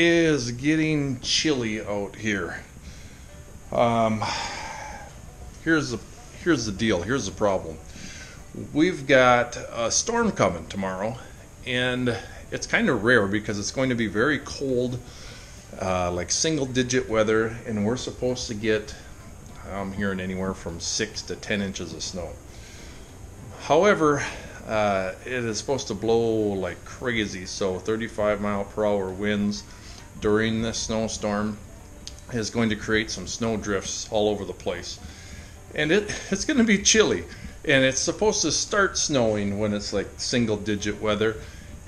is getting chilly out here. Here's the deal. Here's the problem. We've got a storm coming tomorrow, and it's kind of rare because it's going to be very cold, like single-digit weather, and we're supposed to get, I'm hearing anywhere from 6 to 10 inches of snow. However, it is supposed to blow like crazy, so 35-mile-per-hour winds during this snowstorm is going to create some snow drifts all over the place. And it's going to be chilly, and it's supposed to start snowing when it's like single-digit weather,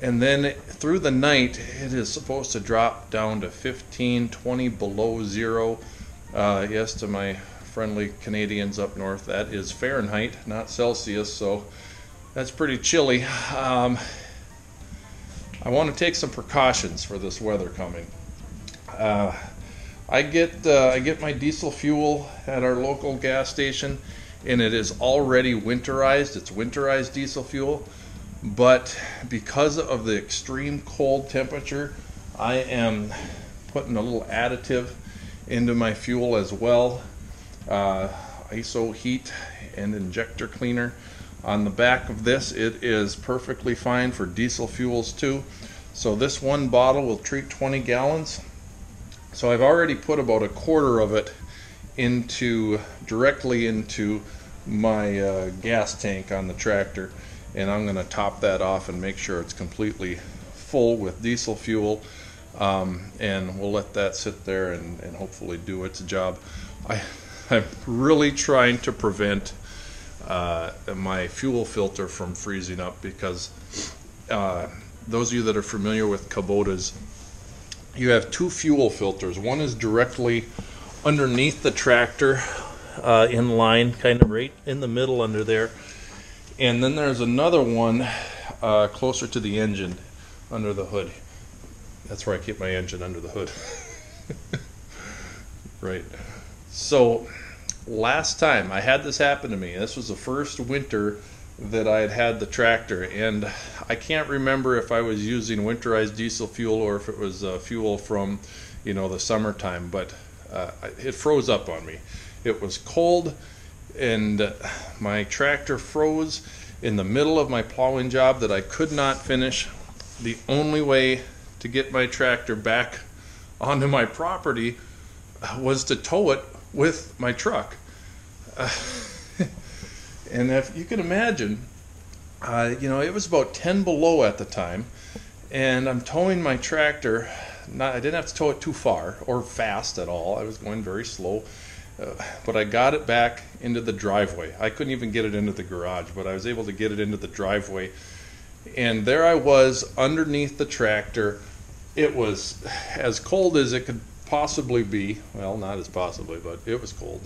and then through the night it is supposed to drop down to 15, 20 below zero. Yes, to my friendly Canadians up north, that is Fahrenheit, not Celsius, so that's pretty chilly. I want to take some precautions for this weather coming. I get my diesel fuel at our local gas station, and it is already winterized. It's winterized diesel fuel, but because of the extreme cold temperature, I am putting a little additive into my fuel as well. ISO heat and injector cleaner. On the back of this, it is perfectly fine for diesel fuels too. So this one bottle will treat 20 gallons. So I've already put about a quarter of it directly into my gas tank on the tractor, and I'm going to top that off and make sure it's completely full with diesel fuel, and we'll let that sit there and hopefully do its job. I'm really trying to prevent my fuel filter from freezing up, because those of you that are familiar with kubotas, you have two fuel filters. One is directly underneath the tractor, in line, kind of right in the middle under there, and then there's another one closer to the engine under the hood. That's where I keep my engine, under the hood. Right. So last time I had this happen to me, this was the first winter that I had the tractor, and I can't remember if I was using winterized diesel fuel or if it was fuel from, the summertime, but it froze up on me. It was cold, and my tractor froze in the middle of my plowing job that I could not finish. The only way to get my tractor back onto my property was to tow it with my truck. And if you can imagine, it was about 10 below at the time, and I'm towing my tractor. I didn't have to tow it too far or fast at all. I was going very slow, but I got it back into the driveway. I couldn't even get it into the garage, but I was able to get it into the driveway. And there I was underneath the tractor. It was as cold as it could possibly be. Well, not as possibly, but it was cold.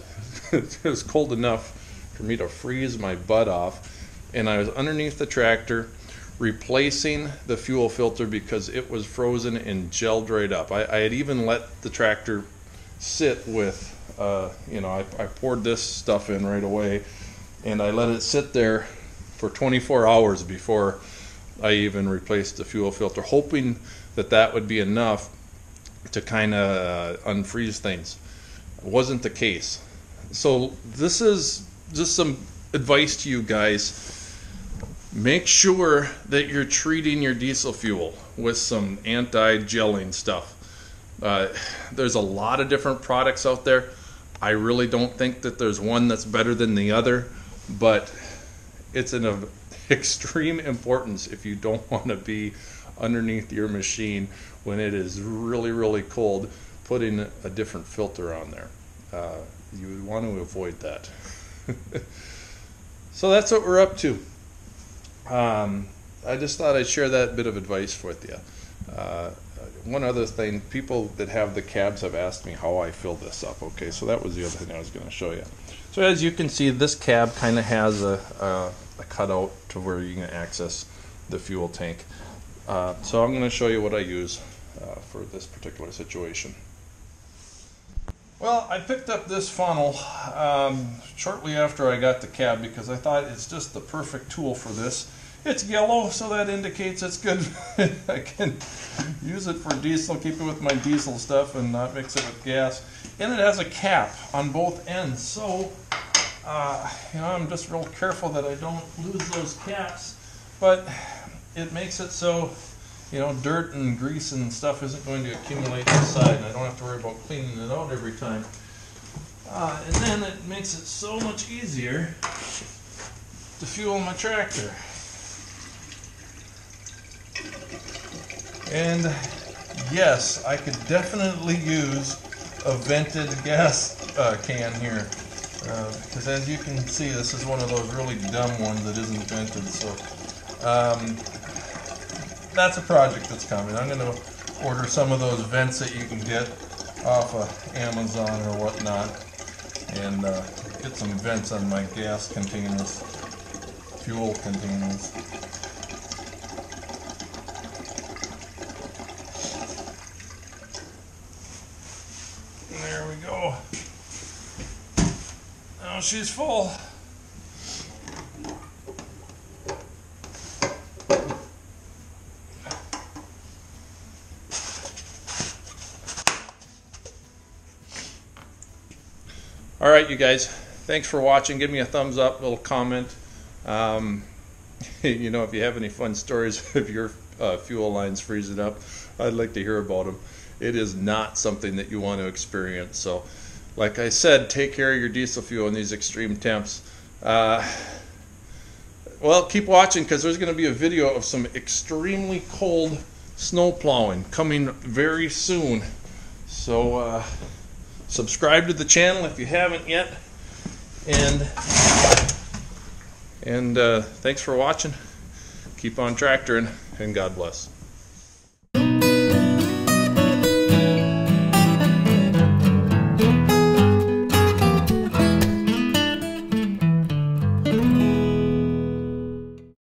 It was cold enough for me to freeze my butt off, and I was underneath the tractor replacing the fuel filter because it was frozen and gelled right up. I had even let the tractor sit with, I poured this stuff in right away, and I let it sit there for 24 hours before I even replaced the fuel filter, hoping that that would be enough to kind of unfreeze things. It wasn't the case. So this is just some advice to you guys. Make sure that you're treating your diesel fuel with some anti-gelling stuff. There's a lot of different products out there. I really don't think that there's one that's better than the other, but it's of extreme importance if you don't want to be underneath your machine when it is really, really cold, putting a different filter on there. You want to avoid that. So that's what we're up to. I just thought I'd share that bit of advice with you. One other thing, people that have the cabs have asked me how I fill this up. Okay, so that was the other thing I was going to show you. So as you can see, this cab kind of has a cutout to where you can access the fuel tank. So I'm going to show you what I use for this particular situation. Well, I picked up this funnel shortly after I got the cab because I thought it's just the perfect tool for this. It's yellow, so that indicates it's good. I can use it for diesel, keep it with my diesel stuff and not mix it with gas. And it has a cap on both ends, so you know, I'm just real careful that I don't lose those caps. But it makes it so, you know, dirt and grease and stuff isn't going to accumulate inside, and I don't have to worry about cleaning it out every time. And then it makes it so much easier to fuel my tractor. And yes, I could definitely use a vented gas can here. Because as you can see, this is one of those really dumb ones that isn't vented. So that's a project that's coming. I'm going to order some of those vents that you can get off of Amazon or whatnot, and get some vents on my gas containers, fuel containers. There we go. Now she's full. All right, you guys, thanks for watching. Give me a thumbs up, a little comment. You know, if you have any fun stories of your fuel lines freezing up, I'd like to hear about them. It is not something that you want to experience. So, like I said, take care of your diesel fuel in these extreme temps. Well, keep watching, because there's going to be a video of some extremely cold snow plowing coming very soon. So, subscribe to the channel if you haven't yet, and thanks for watching. Keep on tractoring, and God bless.